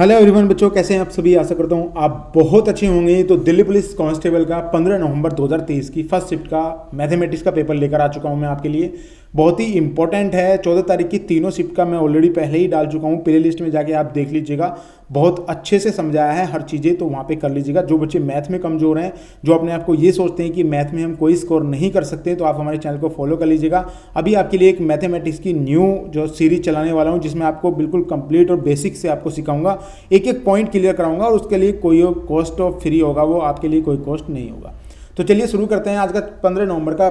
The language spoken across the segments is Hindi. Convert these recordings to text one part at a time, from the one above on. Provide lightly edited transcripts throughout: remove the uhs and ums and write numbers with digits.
हेलो एवरीवन बच्चों, कैसे हैं आप सभी। आशा करता हूं आप बहुत अच्छे होंगे। तो दिल्ली पुलिस कांस्टेबल का 15 नवंबर 2023 की फर्स्ट शिफ्ट का मैथमेटिक्स का पेपर लेकर आ चुका हूं मैं आपके लिए। बहुत ही इंपॉर्टेंट है। 14 तारीख की तीनों शिफ्ट का मैं ऑलरेडी पहले ही डाल चुका हूं। प्ले लिस्ट में जाके आप देख लीजिएगा, बहुत अच्छे से समझाया है हर चीज़ें, तो वहाँ पे कर लीजिएगा। जो बच्चे मैथ में कमज़ोर हैं, जो अपने आप को ये सोचते हैं कि मैथ में हम कोई स्कोर नहीं कर सकते, तो आप हमारे चैनल को फॉलो कर लीजिएगा। अभी आपके लिए एक मैथमेटिक्स की न्यू जो सीरीज चलाने वाला हूँ, जिसमें आपको बिल्कुल कंप्लीट और बेसिक से आपको सिखाऊंगा, एक एक पॉइंट क्लियर कराऊंगा, और उसके लिए कोई कॉस्ट ऑफ फ्री होगा, वो आपके लिए कोई कॉस्ट नहीं होगा। तो चलिए शुरू करते हैं। आज का 15 नवंबर का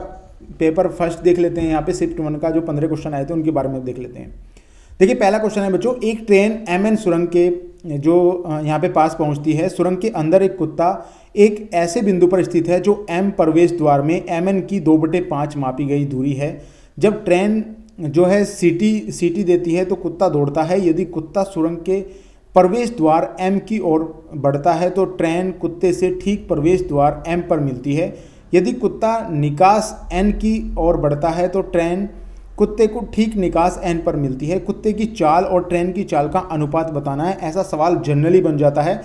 पेपर फर्स्ट देख लेते हैं। यहाँ पे शिफ्ट 1 का जो 15 क्वेश्चन आए थे उनके बारे में देख लेते हैं। देखिए, पहला क्वेश्चन है बच्चों, एक ट्रेन MN सुरंग के जो यहाँ पे पास पहुँचती है। सुरंग के अंदर एक कुत्ता एक ऐसे बिंदु पर स्थित है जो M प्रवेश द्वार में MN की 2/5 मापी गई दूरी है। जब ट्रेन जो है सीटी देती है तो कुत्ता दौड़ता है। यदि कुत्ता सुरंग के प्रवेश द्वार M की ओर बढ़ता है तो ट्रेन कुत्ते से ठीक प्रवेश द्वार M पर मिलती है। यदि कुत्ता निकास N की ओर बढ़ता है तो ट्रेन कुत्ते को ठीक निकास N पर मिलती है। कुत्ते की चाल और ट्रेन की चाल का अनुपात बताना है। ऐसा सवाल जनरली बन जाता है।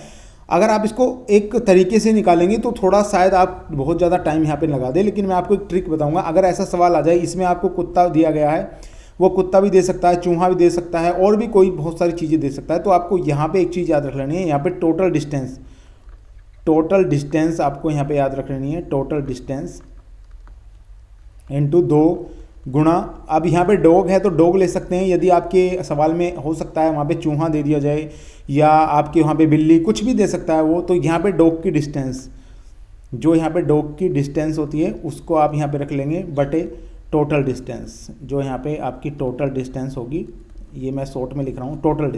अगर आप इसको एक तरीके से निकालेंगे तो थोड़ा शायद आप बहुत ज़्यादा टाइम यहाँ पे लगा दें, लेकिन मैं आपको एक ट्रिक बताऊंगा। अगर ऐसा सवाल आ जाए, इसमें आपको कुत्ता दिया गया है, वो कुत्ता भी दे सकता है, चूहा भी दे सकता है, और भी कोई बहुत सारी चीज़ें दे सकता है, तो आपको यहाँ पे एक चीज़ याद रख लेनी है। यहाँ पे टोटल डिस्टेंस आपको यहाँ पे याद रख लेनी है। टोटल डिस्टेंस इंटू 2 गुणा, अब यहाँ पे डॉग है तो डॉग ले सकते हैं। यदि आपके सवाल में हो सकता है वहाँ पे चूहा दे दिया जाए, या आपके वहाँ पे बिल्ली, कुछ भी दे सकता है वो, तो यहाँ पे डॉग की डिस्टेंस, जो यहाँ पे डॉग की डिस्टेंस होती है उसको आप यहाँ पे रख लेंगे बटे टोटल डिस्टेंस, जो यहाँ पे आपकी टोटल डिस्टेंस होगी। ये मैं शॉर्ट में लिख रहा हूँ, टोटल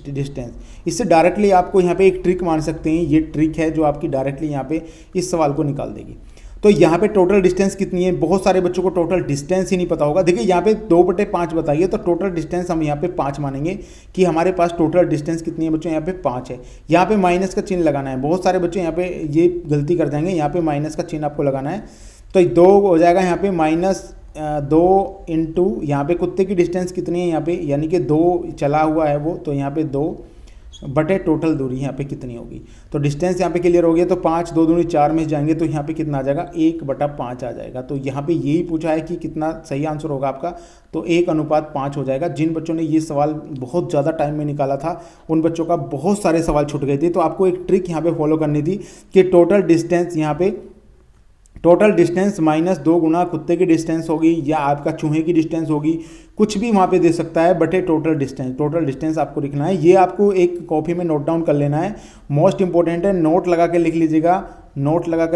डिस्टेंस। इससे डायरेक्टली आपको यहाँ पे एक ट्रिक मान सकते हैं। ये ट्रिक है जो आपकी डायरेक्टली यहाँ पे इस सवाल को निकाल देगी। तो यहाँ पे टोटल डिस्टेंस कितनी है, बहुत सारे बच्चों को टोटल डिस्टेंस ही नहीं पता होगा। देखिए, यहाँ पे 2/5 बताइए, तो टोटल डिस्टेंस हम यहाँ पे 5 मानेंगे कि हमारे पास टोटल डिस्टेंस कितनी है बच्चों, यहाँ पे 5 है। यहाँ पे माइनस का चिन्ह लगाना है। बहुत सारे बच्चे यहाँ पे ये गलती कर जाएंगे, यहाँ पे माइनस का चिन्ह आपको लगाना है। तो 2 हो जाएगा यहाँ पे -2 इंटू यहाँ पे कुत्ते की डिस्टेंस कितनी है यहाँ पे, यानी कि 2 चला हुआ है वो, तो यहाँ पे 2 बटे टोटल दूरी यहाँ पे कितनी होगी। तो डिस्टेंस यहाँ पे क्लियर हो गया। तो 5 2 दूनी 4 में जाएंगे तो यहाँ पे कितना आ जाएगा, 1/5 आ जाएगा। तो यहाँ पे यही पूछा है कि कितना सही आंसर होगा आपका, तो 1:5 हो जाएगा। जिन बच्चों ने ये सवाल बहुत ज़्यादा टाइम में निकाला था, उन बच्चों का बहुत सारे सवाल छूट गए थे। तो आपको एक ट्रिक यहाँ पे फॉलो करनी थी कि टोटल डिस्टेंस यहाँ पे टोटल डिस्टेंस -2 गुना कुत्ते की डिस्टेंस होगी, या आपका चूहे की डिस्टेंस होगी, कुछ भी वहाँ पे दे सकता है, बटे टोटल डिस्टेंस। टोटल डिस्टेंस आपको लिखना है। ये आपको एक कॉपी में नोट डाउन कर लेना है। मोस्ट इंपॉर्टेंट है, नोट लगा कर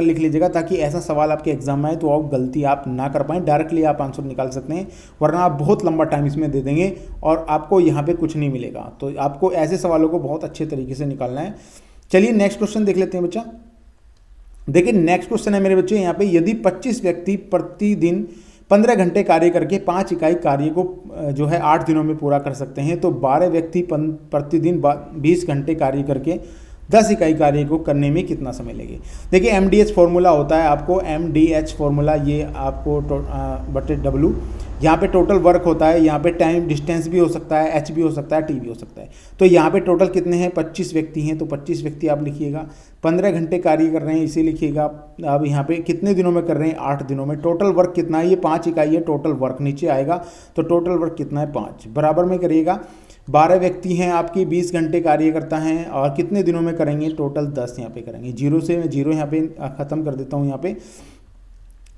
लिख लीजिएगा, ताकि ऐसा सवाल आपके एग्जाम में आए तो आप गलती आप ना कर पाएँ, डायरेक्टली आप आंसर निकाल सकते हैं। वरना आप बहुत लंबा टाइम इसमें दे देंगे और आपको यहाँ पर कुछ नहीं मिलेगा। तो आपको ऐसे सवालों को बहुत अच्छे तरीके से निकालना है। चलिए नेक्स्ट क्वेश्चन देख लेते हैं बच्चा। देखिए, नेक्स्ट क्वेश्चन है मेरे बच्चे यहाँ पे, यदि 25 व्यक्ति प्रतिदिन 15 घंटे कार्य करके 5 इकाई कार्य को जो है 8 दिनों में पूरा कर सकते हैं, तो 12 व्यक्ति प्रतिदिन 20 घंटे कार्य करके 10 इकाई कार्य को करने में कितना समय लगे। देखिए, MDH फॉर्मूला होता है, आपको MDH फॉर्मूला ये आपको बटे W, यहाँ पे टोटल वर्क होता है, यहाँ पे टाइम डिस्टेंस भी हो सकता है, H भी हो सकता है, T भी हो सकता है। तो यहाँ पे टोटल कितने हैं, 25 व्यक्ति हैं, तो 25 व्यक्ति आप लिखिएगा। 15 घंटे कार्य कर रहे हैं, इसे लिखिएगा। अब यहाँ पे कितने दिनों में कर रहे हैं, 8 दिनों में। टोटल वर्क कितना है, ये 5 इकाई है, टोटल वर्क नीचे आएगा, तो टोटल वर्क कितना है, 5 बराबर में करिएगा। 12 व्यक्ति हैं आपकी, 20 घंटे कार्य करता है, और कितने दिनों में करेंगे, टोटल 10 यहाँ पे करेंगे। 0 से मैं 0 यहाँ पे ख़त्म कर देता हूँ यहाँ पे।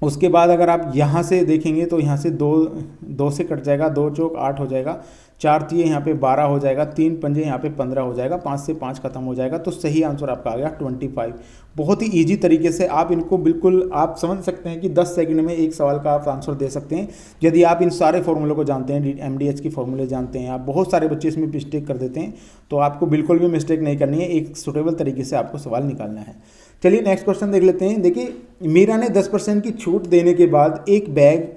उसके बाद अगर आप यहाँ से देखेंगे तो यहाँ से 2 से कट जाएगा, 2 चौक 8 हो जाएगा, 4 तिये यहाँ पे 12 हो जाएगा, 3 पंजे यहाँ पे 15 हो जाएगा, 5 से 5 खत्म हो जाएगा। तो सही आंसर आपका आ गया 25। बहुत ही इजी तरीके से आप इनको बिल्कुल आप समझ सकते हैं कि 10 सेकंड में एक सवाल का आप आंसर दे सकते हैं, यदि आप इन सारे फॉर्मूलों को जानते हैं, MDH की फॉर्मूले जानते हैं। आप बहुत सारे बच्चे इसमें मिस्टेक कर देते हैं, तो आपको बिल्कुल भी मिस्टेक नहीं करनी है, एक सुटेबल तरीके से आपको सवाल निकालना है। चलिए नेक्स्ट क्वेश्चन देख लेते हैं। देखिए, मीरा ने 10% की छूट देने के बाद एक बैग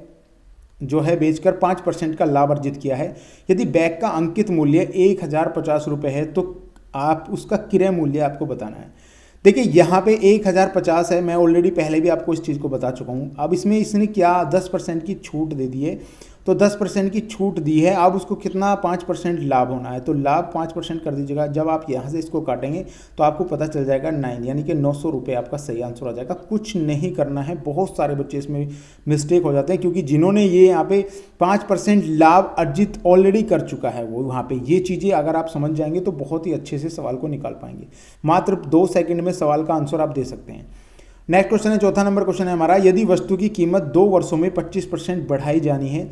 जो है बेचकर 5% का लाभ अर्जित किया है। यदि बैग का अंकित मूल्य 1050 रुपये है, तो आप उसका क्रय मूल्य आपको बताना है। देखिए, यहाँ पे 1050 है, मैं ऑलरेडी पहले भी आपको इस चीज़ को बता चुका हूँ। अब इसमें इसने क्या 10% की छूट दे दी है, तो 10% की छूट दी है। अब उसको कितना 5% लाभ होना है, तो लाभ 5% कर दीजिएगा। जब आप यहाँ से इसको काटेंगे तो आपको पता चल जाएगा 9, यानी कि 900 रुपये आपका सही आंसर हो जाएगा। कुछ नहीं करना है। बहुत सारे बच्चे इसमें मिस्टेक हो जाते हैं, क्योंकि जिन्होंने ये यहाँ पे 5% लाभ अर्जित ऑलरेडी कर चुका है वो वहाँ पे ये चीज़ें अगर आप समझ जाएंगे तो बहुत ही अच्छे से सवाल को निकाल पाएंगे। मात्र 2 सेकंड में सवाल का आंसर आप दे सकते हैं। नेक्स्ट क्वेश्चन है, चौथा नंबर क्वेश्चन है हमारा, यदि वस्तु की कीमत 2 वर्षों में 25% बढ़ाई जानी है,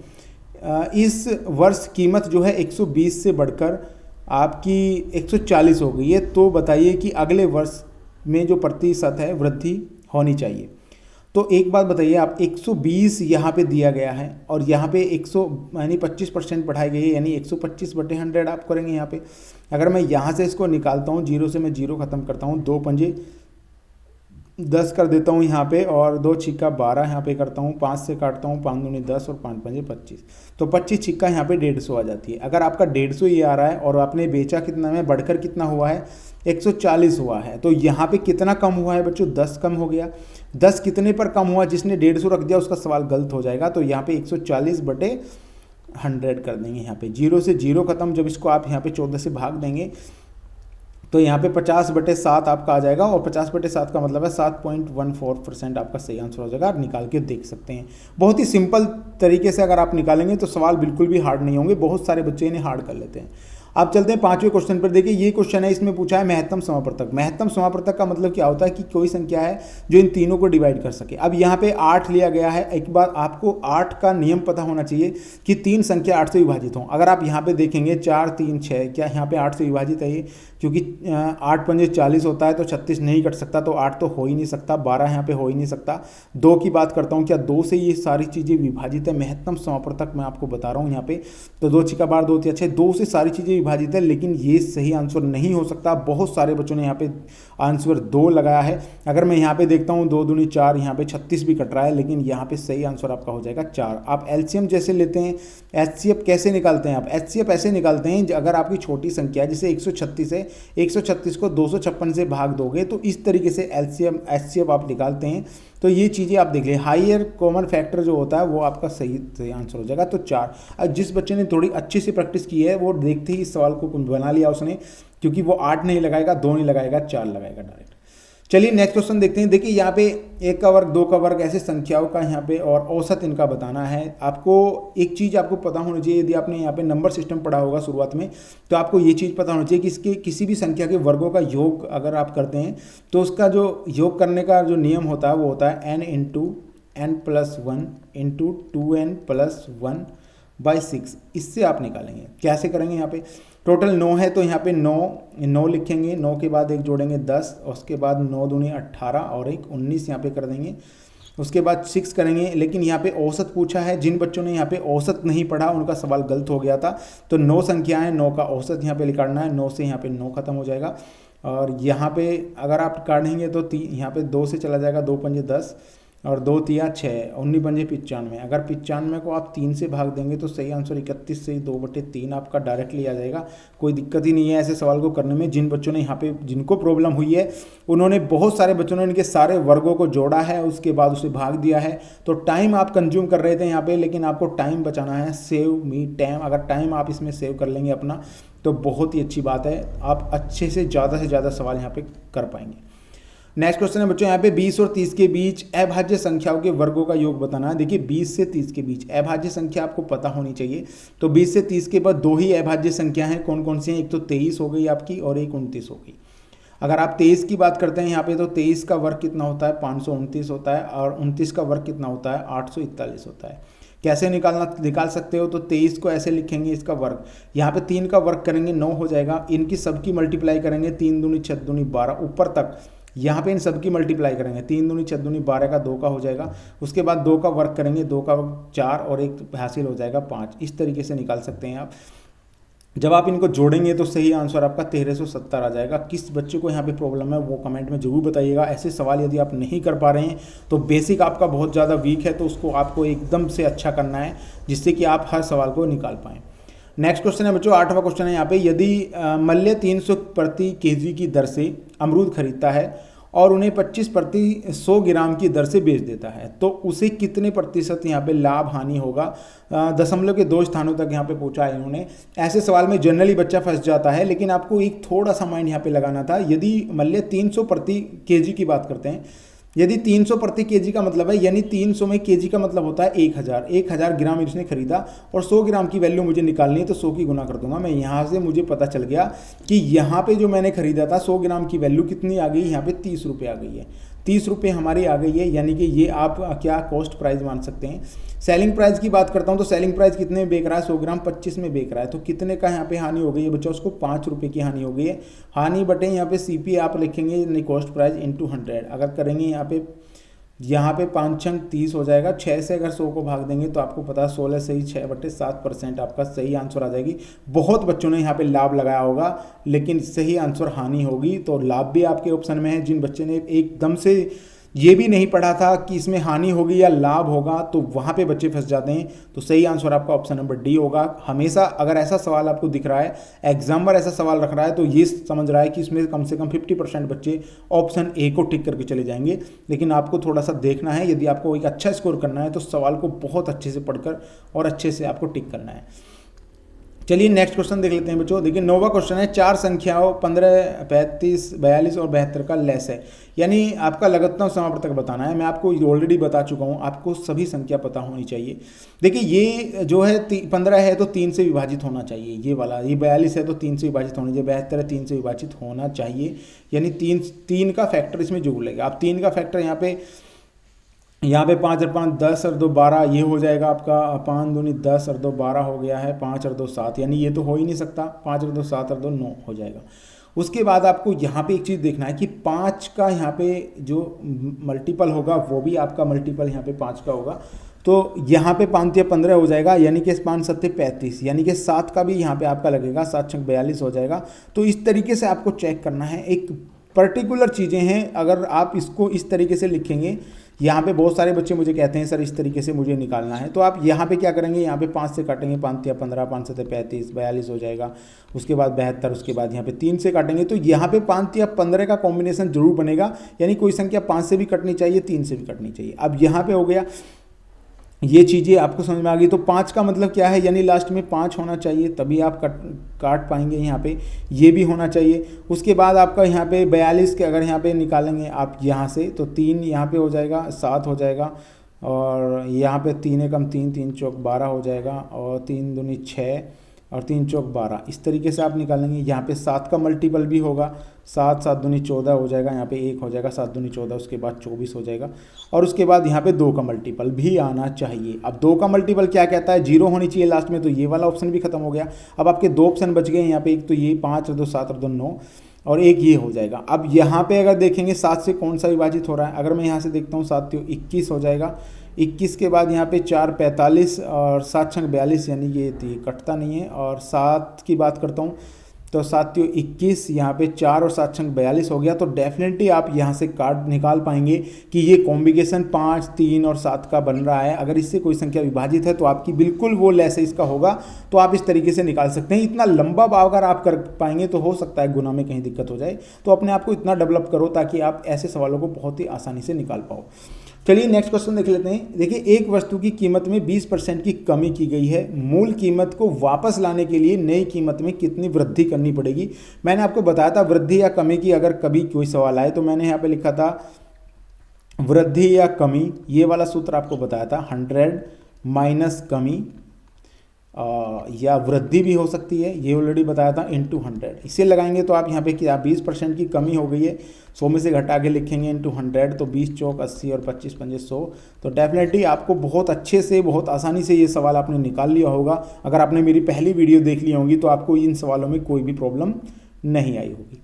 इस वर्ष कीमत जो है 120 से बढ़कर आपकी 140 हो गई है, तो बताइए कि अगले वर्ष में जो प्रतिशत है वृद्धि होनी चाहिए। तो एक बात बताइए आप, 120 यहाँ पे दिया गया है और यहाँ पे 100 यानी 25% बढ़ाई गई है, यानी 125/100 आप करेंगे यहाँ पे। अगर मैं यहाँ से इसको निकालता हूँ, 0 से मैं 0 खत्म करता हूँ, 2 पंजे 10 कर देता हूँ यहाँ पे, और 2 छिक्का 12 यहाँ पे करता हूँ, 5 से काटता हूँ, 5 दूनी 10 और 5 पंजे 25, तो 25 छिक्का यहाँ पे 150 आ जाती है। अगर आपका 150 ये आ रहा है और आपने बेचा कितना में, बढ़कर कितना हुआ है 140 हुआ है, तो यहाँ पे कितना कम हुआ है बच्चों, 10 कम हो गया। 10 कितने पर कम हुआ, जिसने 150 रख दिया उसका सवाल गलत हो जाएगा। तो यहाँ पे 140/100 कर देंगे। यहाँ पे 0 से 0 खत्म, जब इसको आप यहाँ पे 14 से भाग देंगे तो यहाँ पे 50/7 आपका आ जाएगा, और 50/7 का मतलब है 7.14% आपका सही आंसर हो जाएगा। आप निकाल के देख सकते हैं। बहुत ही सिंपल तरीके से अगर आप निकालेंगे तो सवाल बिल्कुल भी हार्ड नहीं होंगे। बहुत सारे बच्चे इन्हें हार्ड कर लेते हैं। अब चलते हैं 5वें क्वेश्चन पर। देखिए ये क्वेश्चन है, इसमें पूछा है महत्तम समापवर्तक। महत्तम समापवर्तक का मतलब क्या होता है कि कोई संख्या है जो इन तीनों को डिवाइड कर सके। अब यहाँ पे 8 लिया गया है। एक बार आपको 8 का नियम पता होना चाहिए कि 3 संख्या 8 से विभाजित हों। अगर आप यहाँ पे देखेंगे 4 3 6, क्या यहाँ पे 8 से विभाजित है ये, क्योंकि 8 पंजे 40 होता है, तो 36 नहीं कट सकता, तो 8 तो हो ही नहीं सकता, 12 यहाँ पे हो ही नहीं सकता। 2 की बात करता हूँ, क्या 2 से ये सारी चीज़ें विभाजित है। महत्तम समापवर्तक मैं आपको बता रहा हूँ यहाँ पे, तो 2 छिक्का 12 2 3 6, 2 से सारी चीज़ें विभाजित है, लेकिन ये सही आंसर नहीं हो सकता। बहुत सारे बच्चों ने यहाँ पे आंसर 2 लगाया है। अगर मैं यहाँ पे देखता हूँ 2 दूनी 4, यहाँ पे 36 भी कट रहा है, लेकिन यहाँ पे सही आंसर आपका हो जाएगा 4। आप एलसीएम जैसे लेते हैं, एचसीएफ कैसे निकालते हैं आप, एचसीएफ ऐसे निकालते हैं, अगर आपकी छोटी संख्या है जैसे 136 है, 136 को 256 से भाग दोगे तो इस तरीके से एलसीएम एचसीएफ आप निकालते हैं। तो ये चीज़ें आप देख लें, हायर कॉमन फैक्टर जो होता है वो आपका सही आंसर हो जाएगा। तो 4। अब जिस बच्चे ने थोड़ी अच्छे से प्रैक्टिस की है वो देखते ही इस सवाल को बना लिया उसने, क्योंकि वो 8 नहीं लगाएगा, 2 नहीं लगाएगा, 4 लगाएगा डायरेक्ट। चलिए नेक्स्ट क्वेश्चन देखते हैं। देखिए यहाँ पे 1 का वर्ग 2 का वर्ग ऐसे संख्याओं का यहाँ पे और औसत इनका बताना है। आपको एक चीज़ आपको पता होनी चाहिए, यदि आपने यहाँ पे नंबर सिस्टम पढ़ा होगा शुरुआत में, तो आपको ये चीज़ पता होनी चाहिए कि इसके किसी भी संख्या के वर्गों का योग अगर आप करते हैं तो उसका जो योग करने का जो नियम होता है वो होता है n × n+1 × 2n+1/6। इससे आप निकालेंगे। कैसे करेंगे, यहाँ पे टोटल 9 है तो यहाँ पे 9 लिखेंगे, 9 के बाद एक जोड़ेंगे 10, उसके बाद 9 दूनी 18 और एक 19 यहाँ पे कर देंगे। उसके बाद 6 करेंगे, लेकिन यहाँ पे औसत पूछा है। जिन बच्चों ने यहाँ पे औसत नहीं पढ़ा उनका सवाल गलत हो गया था। तो 9 संख्याएं, 9 का औसत यहाँ पे निकालना है। 9 से यहाँ पे 9 खत्म हो जाएगा, और यहाँ पे अगर आप काटेंगे तो यहाँ पे 2 से चला जाएगा, 2 पंजे 10 और 2 तिया 6, 19 पंजे 95। अगर 95 को आप 3 से भाग देंगे तो सही आंसर 31 से 2/3 आपका डायरेक्टली आ जाएगा। कोई दिक्कत ही नहीं है ऐसे सवाल को करने में। जिन बच्चों ने यहाँ पे जिनको प्रॉब्लम हुई है उन्होंने, बहुत सारे बच्चों ने इनके सारे वर्गों को जोड़ा है, उसके बाद उसे भाग दिया है। तो टाइम आप कंज्यूम कर रहे थे यहाँ पे, लेकिन आपको टाइम बचाना है। सेव मी टाइम, अगर टाइम आप इसमें सेव कर लेंगे अपना तो बहुत ही अच्छी बात है। आप अच्छे से ज़्यादा सवाल यहाँ पे कर पाएंगे। नेक्स्ट क्वेश्चन है बच्चों यहाँ पे 20 और 30 के बीच अभाज्य संख्याओं के वर्गों का योग बताना है। देखिए 20 से 30 के बीच अभाज्य संख्या आपको पता होनी चाहिए। तो 20 से 30 के बाद 2 ही अभाज्य संख्या हैं। कौन कौन सी हैं, एक तो 23 हो गई आपकी और एक 29 हो गई। अगर आप 23 की बात करते हैं यहाँ पे, तो 23 का वर्ग कितना होता है, 529 होता है, और 29 का वर्ग कितना होता है, 841 होता है। कैसे निकाल सकते हो, तो 23 को ऐसे लिखेंगे, इसका वर्ग यहाँ पे 3 का वर्ग करेंगे 9 हो जाएगा। इनकी सबकी मल्टीप्लाई करेंगे, 3 दूनी 6 दूनी 12 ऊपर तक, यहाँ पे इन सबकी मल्टीप्लाई करेंगे, 3 दूनी 6 दूनी 12 का 2 का हो जाएगा। उसके बाद 2 का वर्ग करेंगे, 2 का 4 और एक हासिल हो जाएगा 5। इस तरीके से निकाल सकते हैं आप। जब आप इनको जोड़ेंगे तो सही आंसर आपका 1370 आ जाएगा। किस बच्चे को यहाँ पे प्रॉब्लम है वो कमेंट में जरूर बताइएगा। ऐसे सवाल यदि आप नहीं कर पा रहे हैं तो बेसिक आपका बहुत ज़्यादा वीक है, तो उसको आपको एकदम से अच्छा करना है, जिससे कि आप हर सवाल को निकाल पाएँ। नेक्स्ट क्वेश्चन है बच्चों 8वां क्वेश्चन है यहाँ पे, यदि मल्य 300 प्रति केजी की दर से अमरूद खरीदता है और उन्हें 25 प्रति 100 ग्राम की दर से बेच देता है, तो उसे कितने प्रतिशत यहाँ पे लाभ हानि होगा। दशमलव के 2 स्थानों तक यहाँ पे पूछा है इन्होंने। ऐसे सवाल में जनरली बच्चा फंस जाता है, लेकिन आपको एक थोड़ा सा माइंड यहाँ पे लगाना था। यदि मान लिया 300 प्रति केजी की बात करते हैं, यदि 300 प्रति केजी का मतलब है, यानी 300 में केजी का मतलब होता है 1000 ग्राम इसने खरीदा और 100 ग्राम की वैल्यू मुझे निकालनी है, तो 100 की गुना कर दूंगा मैं। यहाँ से मुझे पता चल गया कि यहाँ पे जो मैंने खरीदा था 100 ग्राम की वैल्यू कितनी आ गई, यहाँ पे 30 रुपये आ गई है। 30 रुपये हमारी आ गई है, यानी कि ये आप क्या कॉस्ट प्राइस मान सकते हैं। सेलिंग प्राइस की बात करता हूँ तो सेलिंग प्राइस कितने में बेच रहा है, 100 ग्राम 25 में बेच रहा है, तो कितने का यहाँ पे हानि हो गई है बच्चों, उसको 5 रुपये की हानि हो गई है। हानि बटे यहाँ पे CP आप लिखेंगे यानी कॉस्ट प्राइस इंटू 100, अगर करेंगे यहाँ पे 5 छंग 30 हो जाएगा। 6 से अगर 100 को भाग देंगे तो आपको पता है 16 से ही 6/7% आपका सही आंसर आ जाएगी। बहुत बच्चों ने यहाँ पे लाभ लगाया होगा, लेकिन सही आंसर हानि होगी। तो लाभ भी आपके ऑप्शन में है। जिन बच्चे ने एकदम से ये भी नहीं पढ़ा था कि इसमें हानि होगी या लाभ होगा, तो वहाँ पे बच्चे फंस जाते हैं। तो सही आंसर आपका ऑप्शन नंबर डी होगा। हमेशा अगर ऐसा सवाल आपको दिख रहा है, एग्जामिनर ऐसा सवाल रख रहा है, तो ये समझ रहा है कि इसमें कम से कम 50% बच्चे ऑप्शन ए को टिक करके चले जाएंगे। लेकिन आपको थोड़ा सा देखना है, यदि आपको एक अच्छा स्कोर करना है तो सवाल को बहुत अच्छे से पढ़कर और अच्छे से आपको टिक करना है। चलिए नेक्स्ट क्वेश्चन देख लेते हैं बच्चों। देखिए 9वां क्वेश्चन है, 4 संख्याओं 15, 35, 42 और 72 का लेस है, यानी आपका लघुत्तम समापवर्तक बताना है। मैं आपको ऑलरेडी बता चुका हूँ, आपको सभी संख्या पता होनी चाहिए। देखिए ये जो है 15 है तो 3 से विभाजित होना चाहिए, ये वाला। ये 42 है तो 3 से विभाजित होना चाहिए, 72 है 3 से विभाजित होना चाहिए, यानी 3 का फैक्टर इसमें जोड़ लेगा। अब 3 का फैक्टर यहाँ पे 5 और 5 10 और 2 12, ये हो जाएगा आपका 5 दूनी 10 और 2 12 हो गया है, 5 और 2 7, यानी ये तो हो ही नहीं सकता। 5 और 2 7 और 2 9 हो जाएगा। उसके बाद आपको यहाँ पे एक चीज़ देखना है कि 5 का यहाँ पे जो मल्टीपल होगा वो भी आपका मल्टीपल यहाँ पे 5 का होगा। तो यहाँ पे 5 या 15 हो जाएगा, यानी कि 5 7 35, यानी कि 7 का भी यहाँ पे आपका लगेगा, 7 6 42 हो जाएगा। तो इस तरीके से आपको चेक करना है। एक पर्टिकुलर चीज़ें हैं, अगर आप इसको इस तरीके से लिखेंगे, यहाँ पे बहुत सारे बच्चे मुझे कहते हैं सर इस तरीके से मुझे निकालना है, तो आप यहाँ पे क्या करेंगे, यहाँ पे 5 से काटेंगे, 5 या 15, 5 7 35, 42 हो जाएगा। उसके बाद 72, उसके बाद यहाँ पे 3 से काटेंगे, तो यहाँ पे 5 या 15 का कॉम्बिनेशन जरूर बनेगा, यानी कोई संख्या 5 से भी कटनी चाहिए, 3 से भी कटनी चाहिए। अब यहाँ पे हो गया, ये चीज़ें आपको समझ में आ गई। तो 5 का मतलब क्या है, यानी लास्ट में 5 होना चाहिए, तभी आप काट पाएंगे। यहाँ पे ये भी होना चाहिए। उसके बाद आपका यहाँ पे 42 के अगर यहाँ पे निकालेंगे आप यहाँ से, तो 3 यहाँ पे हो जाएगा, 7 हो जाएगा, और यहाँ पे 3 एकम 3, 3 चौक 12 हो जाएगा, और 3 दूनी 6 और 3 चौक 12, इस तरीके से आप निकालेंगे। यहाँ पे 7 का मल्टीपल भी होगा, 7 7 दूनी 14 हो जाएगा, यहाँ पे 1 हो जाएगा, 7 दूनी 14, उसके बाद 24 हो जाएगा। और उसके बाद यहाँ पे 2 का मल्टीपल भी आना चाहिए। अब 2 का मल्टीपल क्या कहता है, 0 होनी चाहिए लास्ट में, तो ये वाला ऑप्शन भी खत्म हो गया। अब आपके 2 ऑप्शन बच गए यहाँ पे, एक तो ये 5 और 2 7 और 2 9, और एक ये हो जाएगा। अब यहाँ पे अगर देखेंगे 7 से कौन सा विभाजित हो रहा है, अगर मैं यहाँ से देखता हूँ 7 तो 21 हो जाएगा। 21 के बाद यहाँ पे 4 45 और 7 6 42, यानी ये कटता नहीं है। और 7 की बात करता हूँ तो 7 21, यहाँ पे 4 और 7 6 42 हो गया। तो डेफिनेटली आप यहाँ से काट निकाल पाएंगे कि ये कॉम्बिनेशन 5 3 और 7 का बन रहा है। अगर इससे कोई संख्या विभाजित है तो आपकी बिल्कुल वो लेस इसका होगा, तो आप इस तरीके से निकाल सकते हैं। इतना लंबा भाव अगर आप कर पाएंगे तो हो सकता है गुना में कहीं दिक्कत हो जाए, तो अपने आप को इतना डेवलप करो ताकि आप ऐसे सवालों को बहुत ही आसानी से निकाल पाओ। चलिए नेक्स्ट क्वेश्चन देख लेते हैं। देखिए एक वस्तु की कीमत में 20% की कमी की गई है, मूल कीमत को वापस लाने के लिए नई कीमत में कितनी वृद्धि करनी पड़ेगी। मैंने आपको बताया था वृद्धि या कमी की अगर कभी कोई सवाल आए तो मैंने यहाँ पे लिखा था वृद्धि या कमी, ये वाला सूत्र आपको बताया था 100 माइनस कमी, या वृद्धि भी हो सकती है, ये ऑलरेडी बताया था, इंटू 100। इसे लगाएंगे तो आप यहाँ पे क्या 20% की कमी हो गई है, 100 में से घटा के लिखेंगे इंटू 100, तो 20 चौक 80 और 25 पंजे 100। तो डेफिनेटली आपको बहुत अच्छे से बहुत आसानी से ये सवाल आपने निकाल लिया होगा। अगर आपने मेरी पहली वीडियो देख ली होगी तो आपको इन सवालों में कोई भी प्रॉब्लम नहीं आई होगी।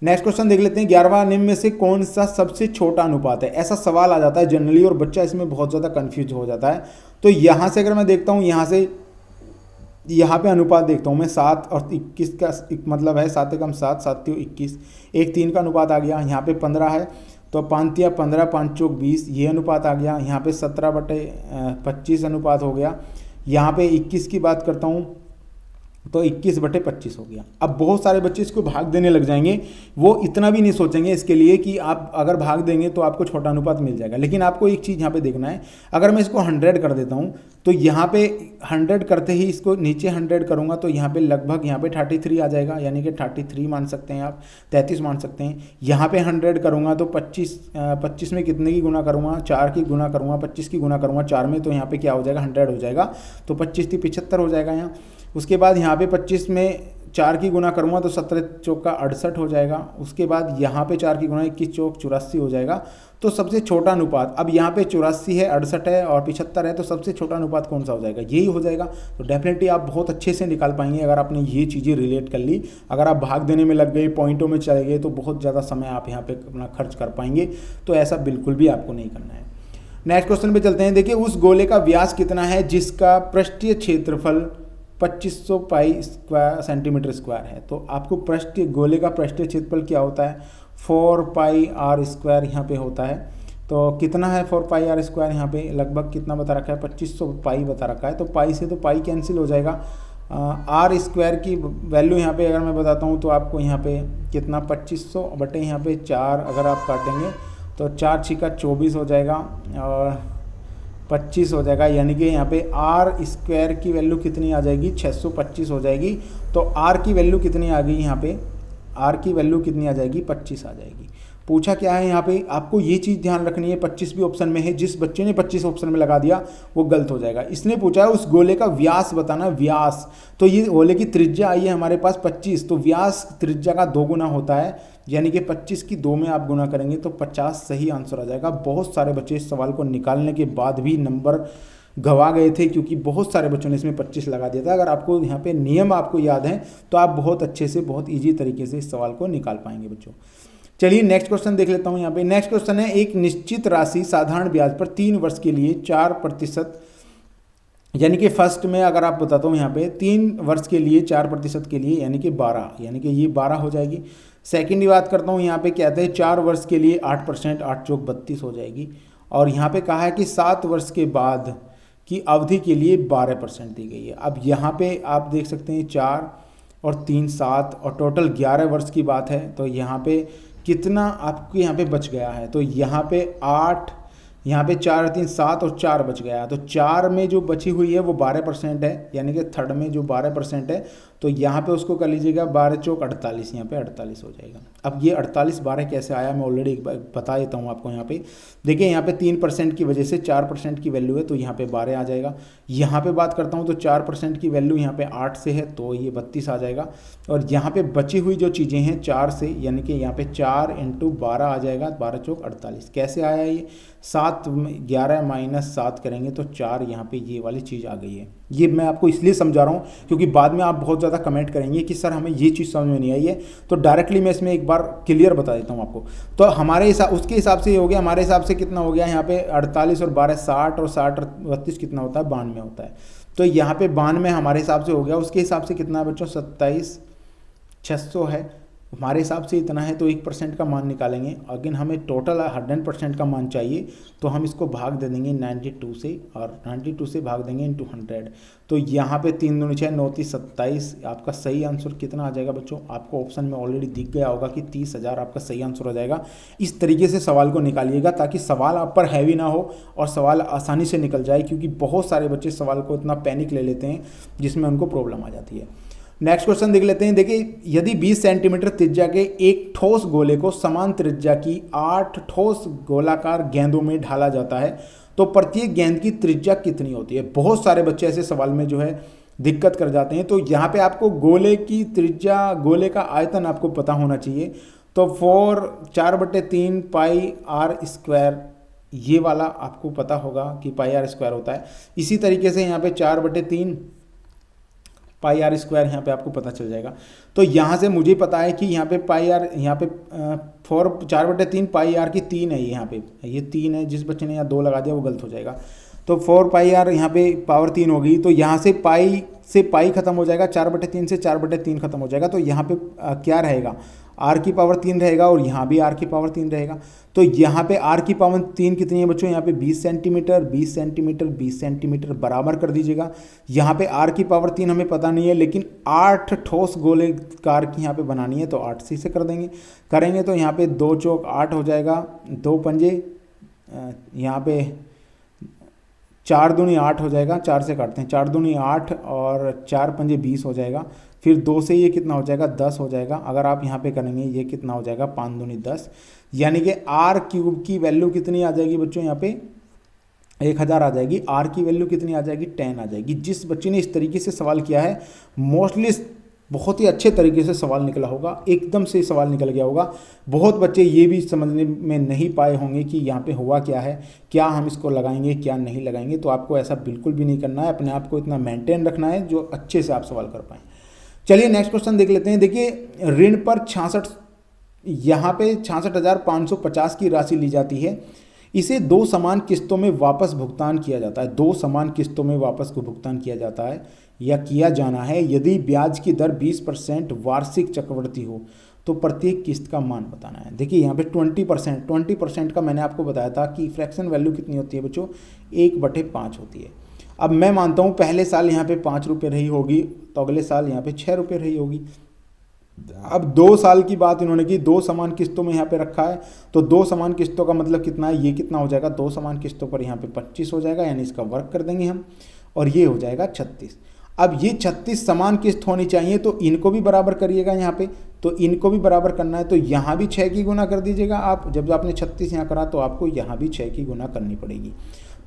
नेक्स्ट क्वेश्चन देख लेते हैं। 11वां निम्न में से कौन सा सबसे छोटा अनुपात है। ऐसा सवाल आ जाता है जनरली और बच्चा इसमें बहुत ज़्यादा कन्फ्यूज हो जाता है। तो यहाँ से अगर मैं देखता हूँ, यहाँ पे अनुपात देखता हूँ मैं 7 और 21 का मतलब है 7 एकम 7, 7 21, 1 3 का अनुपात आ गया। यहाँ पे 15 है तो 5 या 15, 5 चौक 20, ये अनुपात आ गया। यहाँ पे 17/25 अनुपात हो गया। यहाँ पे 21 की बात करता हूँ तो 21/25 हो गया। अब बहुत सारे बच्चे इसको भाग देने लग जाएंगे, वो इतना भी नहीं सोचेंगे इसके लिए कि आप अगर भाग देंगे तो आपको छोटा अनुपात मिल जाएगा। लेकिन आपको एक चीज़ यहाँ पे देखना है, अगर मैं इसको 100 कर देता हूँ तो यहाँ पे 100 करते ही इसको नीचे 100 करूँगा तो यहाँ पे लगभग यहाँ पे 33 आ जाएगा, यानी कि 33 मान सकते हैं आप, 33 मान सकते हैं। यहाँ पे 100 करूँगा तो 25 में कितने की गुना करूँगा, 4 की गुना करूँगा, 25 की गुना करूँगा 4 में, तो यहाँ पे क्या हो जाएगा, 100 हो जाएगा। तो 25 की 75 हो जाएगा यहाँ। उसके बाद यहाँ पे 25 में 4 की गुना करूँगा तो 17 चौक 68 हो जाएगा। उसके बाद यहाँ पे 4 की गुना 21 चौक 84 हो जाएगा। तो सबसे छोटा अनुपात, अब यहाँ पे 84 है, 68 है और 75 है, तो सबसे छोटा अनुपात कौन सा हो जाएगा, यही हो जाएगा। तो डेफिनेटली आप बहुत अच्छे से निकाल पाएंगे अगर आपने ये चीज़ें रिलेट कर ली। अगर आप भाग देने में लग गए, पॉइंटों में चले गए, तो बहुत ज़्यादा समय आप यहाँ पे अपना खर्च कर पाएंगे। तो ऐसा बिल्कुल भी आपको नहीं करना है। नेक्स्ट क्वेश्चन पे चलते हैं। देखिए, उस गोले का व्यास कितना है जिसका पृष्ठीय क्षेत्रफल 2500 पाई स्क्वायर सेंटीमीटर स्क्वायर है। तो आपको पृष्ठीय गोले का पृष्ठीय क्षेत्रफल क्या होता है, 4 पाई आर स्क्वायर यहाँ पे होता है। तो कितना है 4 पाई आर स्क्वायर, यहाँ पे लगभग कितना बता रखा है, 2500 पाई बता रखा है। तो पाई से तो पाई कैंसिल हो जाएगा। आर स्क्वायर की वैल्यू यहाँ पे अगर मैं बताता हूँ तो आपको यहाँ पे कितना 2500 बटे यहाँ पे 4 अगर आप काटेंगे तो 4 छिका 24 हो जाएगा और 25 हो जाएगा, यानी कि यहाँ पे आर स्क्वायर की वैल्यू कितनी आ जाएगी, 625 हो जाएगी। तो आर की वैल्यू कितनी आ गई, यहाँ पे आर की वैल्यू कितनी आ जाएगी, 25 आ जाएगी। पूछा क्या है यहाँ पे, आपको ये चीज़ ध्यान रखनी है, 25 भी ऑप्शन में है। जिस बच्चे ने 25 ऑप्शन में लगा दिया वो गलत हो जाएगा। इसने पूछा है उस गोले का व्यास बताना, व्यास। तो ये गोले की त्रिज्या आई है हमारे पास 25, तो व्यास त्रिज्या का 2 गुना होता है, यानी कि 25 की 2 में आप गुना करेंगे तो 50 सही आंसर आ जाएगा। बहुत सारे बच्चे इस सवाल को निकालने के बाद भी नंबर गवा गए थे क्योंकि बहुत सारे बच्चों ने इसमें 25 लगा दिया था। अगर आपको यहाँ पे नियम आपको याद है तो आप बहुत अच्छे से, बहुत ईजी तरीके से इस सवाल को निकाल पाएंगे बच्चों। चलिए नेक्स्ट क्वेश्चन देख लेता हूँ। यहाँ पे नेक्स्ट क्वेश्चन है, एक निश्चित राशि साधारण ब्याज पर 3 वर्ष के लिए 4%, यानी कि फर्स्ट में अगर आप बताता हूँ यहाँ पे 3 वर्ष के लिए 4% के लिए यानी कि 12, यानी कि ये 12 हो जाएगी। सेकंड की बात करता हूँ, यहाँ पे कहते हैं 4 वर्ष के लिए 8%, 8 चौक 32 हो जाएगी। और यहाँ पे कहा है कि 7 वर्ष के बाद की अवधि के लिए 12% दी गई है। अब यहाँ पे आप देख सकते हैं 4 और 3 7 और टोटल 11 वर्ष की बात है। तो यहाँ पे कितना आपको यहाँ पे बच गया है, तो यहाँ पे 8, यहाँ पे 4 3 7 और 4 बच गया है। तो 4 में जो बची हुई है वो 12% है, यानी कि थर्ड में जो 12% है तो यहाँ पे उसको कर लीजिएगा 12 चौक 48, यहाँ पे 48 हो जाएगा। अब ये 48 12 कैसे आया मैं ऑलरेडी एक बार बता देता हूँ आपको। यहाँ पे देखिए, यहाँ पे 3% की वजह से 4% की वैल्यू है तो यहाँ पे 12 आ जाएगा। यहाँ पे बात करता हूँ तो 4% की वैल्यू यहाँ पे 8 से है तो ये 32 आ जाएगा। और यहाँ पे बची हुई जो चीज़ें हैं 4 से, यानी कि यहाँ पे 4 × 12 आ जाएगा, 12 चौक 48। कैसे आया ये, 7 11 माइनस 7 करेंगे तो 4, यहाँ पे ये वाली चीज़ आ गई है। ये मैं आपको इसलिए समझा रहा हूँ क्योंकि बाद में आप बहुत ज़्यादा कमेंट करेंगे कि सर हमें ये चीज़ समझ में नहीं आई है। तो डायरेक्टली मैं इसमें एक बार क्लियर बता देता हूँ आपको। तो हमारे हिसाब, उसके हिसाब से ये हो गया, हमारे हिसाब से कितना हो गया यहाँ पे 48 और 12 60 और 60 और 32 कितना होता है, 92 होता है। तो यहाँ पे 92 हमारे हिसाब से हो गया। उसके हिसाब से कितना है बच्चों, 27,600 है हमारे हिसाब से इतना है। तो 1% का मान निकालेंगे। अगेन हमें टोटल 100% का मान चाहिए तो हम इसको भाग दे देंगे 92 से, और 92 से भाग देंगे इंटू 100। तो यहाँ पे 3 दूनी 6 9 3 27। आपका सही आंसर कितना आ जाएगा बच्चों, आपको ऑप्शन में ऑलरेडी दिख गया होगा कि 30,000 आपका सही आंसर हो जाएगा। इस तरीके से सवाल को निकालिएगा ताकि सवाल आप पर हैवी ना हो और सवाल आसानी से निकल जाए, क्योंकि बहुत सारे बच्चे सवाल को इतना पैनिक ले लेते हैं जिसमें उनको प्रॉब्लम आ जाती है। नेक्स्ट क्वेश्चन देख लेते हैं। देखिए, यदि 20 सेंटीमीटर त्रिज्या के एक ठोस गोले को समान त्रिज्या की 8 ठोस गोलाकार गेंदों में ढाला जाता है तो प्रत्येक गेंद की त्रिज्या कितनी होती है। बहुत सारे बच्चे ऐसे सवाल में जो है दिक्कत कर जाते हैं। तो यहाँ पे आपको गोले की त्रिज्या, गोले का आयतन आपको पता होना चाहिए। तो 4/3 पाई आर स्क्वायर, ये वाला आपको पता होगा कि पाई आर स्क्वायर होता है। इसी तरीके से यहाँ पे 4/3 पाई आर स्क्वायर यहाँ पे आपको पता चल जाएगा। तो यहाँ से मुझे पता है कि यहाँ पे पाई आर, यहाँ पे 4/3 पाई आर की 3 है, यहाँ पे ये 3 है। जिस बच्चे ने यहाँ 2 लगा दिया वो गलत हो जाएगा। तो 4 पाई आर यहाँ पे पावर 3 होगी। तो यहाँ से पाई खत्म हो जाएगा, 4/3 से 4/3 खत्म हो जाएगा। तो यहाँ पे क्या रहेगा, आर की पावर 3 रहेगा और यहाँ भी आर की पावर 3 रहेगा। तो यहाँ पे आर की पावर 3 कितनी है बच्चों, यहाँ पे 20 सेंटीमीटर 20 सेंटीमीटर 20 सेंटीमीटर बराबर कर दीजिएगा। यहाँ पे आर की पावर 3 हमें पता नहीं है, लेकिन 8 ठोस गोले कार की यहाँ पे बनानी है, तो 8 से कर देंगे, करेंगे तो यहाँ पे 2 चौक 8 हो जाएगा, 2 पंजे यहाँ पे 4 दूनी 8 हो जाएगा, 4 से काटते हैं, 4 दूनी 8 और 4 पंजे 20 हो जाएगा। फिर 2 से ये कितना हो जाएगा, 10 हो जाएगा। अगर आप यहाँ पे करेंगे ये कितना हो जाएगा, 5 दूनी 10, यानी कि आर क्यूब की वैल्यू कितनी आ जाएगी बच्चों, यहाँ पे 1000 आ जाएगी। आर की वैल्यू कितनी आ जाएगी, 10 आ जाएगी। जिस बच्चे ने इस तरीके से सवाल किया है, मोस्टली बहुत ही अच्छे तरीके से सवाल निकला होगा, एकदम से सवाल निकल गया होगा। बहुत बच्चे ये भी समझने में नहीं पाए होंगे कि यहाँ पे हुआ क्या है, क्या हम इसको लगाएंगे क्या नहीं लगाएंगे। तो आपको ऐसा बिल्कुल भी नहीं करना है, अपने आप को इतना मेंटेन रखना है जो अच्छे से आप सवाल कर पाएँ। चलिए नेक्स्ट क्वेश्चन देख लेते हैं। देखिए ऋण पर 66, यहाँ पे 66,550 की राशि ली जाती है। इसे 2 समान किस्तों में वापस भुगतान किया जाता है, 2 समान किस्तों में वापस को भुगतान किया जाता है या किया जाना है। यदि ब्याज की दर 20% वार्षिक चक्रवृद्धि हो तो प्रत्येक किस्त का मान बताना है। देखिए यहाँ पे 20% का मैंने आपको बताया था कि फ्रैक्शन वैल्यू कितनी होती है बच्चों, 1/5 होती है। अब मैं मानता हूँ पहले साल यहाँ पे 5 रुपये रही होगी, तो अगले साल यहाँ पे 6 रुपये रही होगी। अब 2 साल की बात इन्होंने की, 2 समान किस्तों में यहाँ पे रखा है, तो 2 समान किस्तों का मतलब कितना है, ये कितना हो जाएगा, 2 समान किस्तों पर यहाँ पे 25 हो जाएगा, यानी इसका वर्क कर देंगे हम, और ये हो जाएगा 36। अब ये 36 समान किस्त होनी चाहिए, तो इनको भी बराबर करिएगा यहाँ पे, तो इनको भी बराबर करना है, तो यहाँ भी 6 की गुना कर दीजिएगा आप। जब आपने 36 यहाँ करा तो आपको यहाँ भी 6 की गुना करनी पड़ेगी।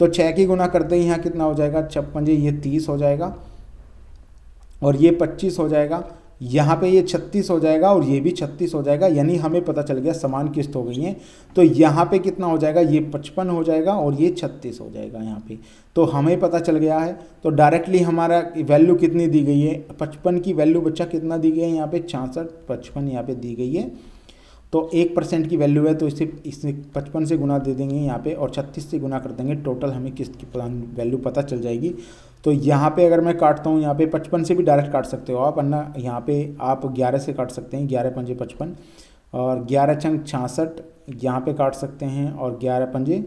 तो 6 की गुना करते ही यहाँ कितना हो जाएगा, 56 ये 30 हो जाएगा, और ये 25 हो जाएगा, यहाँ पे ये 36 हो जाएगा, और ये भी 36 हो जाएगा। यानी हमें पता चल गया समान किस्त हो गई हैं। तो यहाँ पे कितना हो जाएगा, ये 55 हो जाएगा और ये 36 हो जाएगा यहाँ पे। तो हमें पता चल गया है। तो डायरेक्टली हमारा वैल्यू कितनी दी गई है, 55 की वैल्यू बच्चा कितना दी गई है यहाँ पे, 66, 55 यहाँ पे दी गई है। तो 1% की वैल्यू है, तो इसे 55 से गुना दे देंगे यहाँ पे, और 36 से गुना कर देंगे, टोटल हमें किस्त की वैल्यू पता चल जाएगी। तो यहाँ पे अगर मैं काटता हूँ, यहाँ पे 55 से भी डायरेक्ट काट सकते हो आप, वरना यहाँ पे आप 11 से काट सकते हैं, 11 पंजे 55 और 11 छंग 66 यहाँ पे काट सकते हैं, और 11 पंजे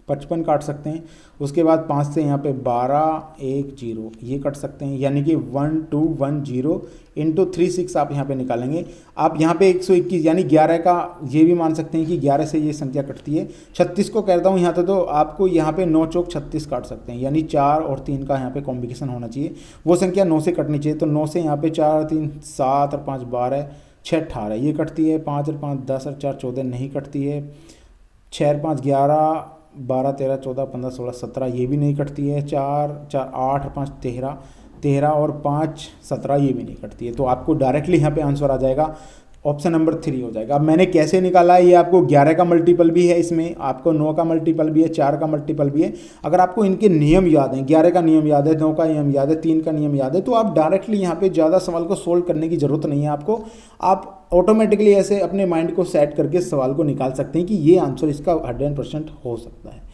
55 काट सकते हैं। उसके बाद 5 से यहाँ पे 12 1 0 ये कट सकते हैं, यानी कि 1210 इंटू 36 आप यहाँ पे निकालेंगे। आप यहाँ पे 121 यानी 11 का ये भी मान सकते हैं कि 11 से ये संख्या कटती है। 36 को कहता हूँ यहाँ तो आपको यहाँ पे 9 चौक 36 काट सकते हैं, यानी 4 और 3 का यहाँ पे कॉम्बिनेशन होना चाहिए, वो संख्या 9 से कटनी चाहिए। तो 9 से यहाँ पे 4 और 3 7 और 5 12 6 18 ये कटती है, 5 और 5 10 और 4 14 नहीं कटती है, 6 और 5 11 12 13 14 15 16 17 ये भी नहीं कटती है, 4 4 8 और 5 13 13 और 5 17 ये भी नहीं कटती है। तो आपको डायरेक्टली यहाँ पे आंसर आ जाएगा, ऑप्शन नंबर 3 हो जाएगा। अब मैंने कैसे निकाला है, ये आपको 11 का मल्टीपल भी है, इसमें आपको 9 का मल्टीपल भी है, 4 का मल्टीपल भी है। अगर आपको इनके नियम याद हैं, 11 का नियम याद है, 9 का नियम याद है, 3 का नियम याद है, तो आप डायरेक्टली यहाँ पे ज़्यादा सवाल को सोल्व करने की ज़रूरत नहीं है आपको। आप ऑटोमेटिकली ऐसे अपने माइंड को सेट करके सवाल को निकाल सकते हैं कि ये आंसर इसका 100% हो सकता है।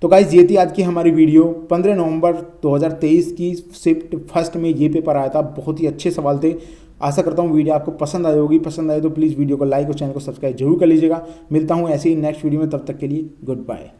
तो गाइज ये थी आज की हमारी वीडियो। 15 नवंबर 2023 की शिफ्ट फर्स्ट में ये पेपर आया था, बहुत ही अच्छे सवाल थे। आशा करता हूँ वीडियो आपको पसंद आई होगी। पसंद आए तो प्लीज़ वीडियो को लाइक और चैनल को सब्सक्राइब जरूर कर लीजिएगा। मिलता हूँ ऐसे ही नेक्स्ट वीडियो में, तब तक के लिए गुड बाय।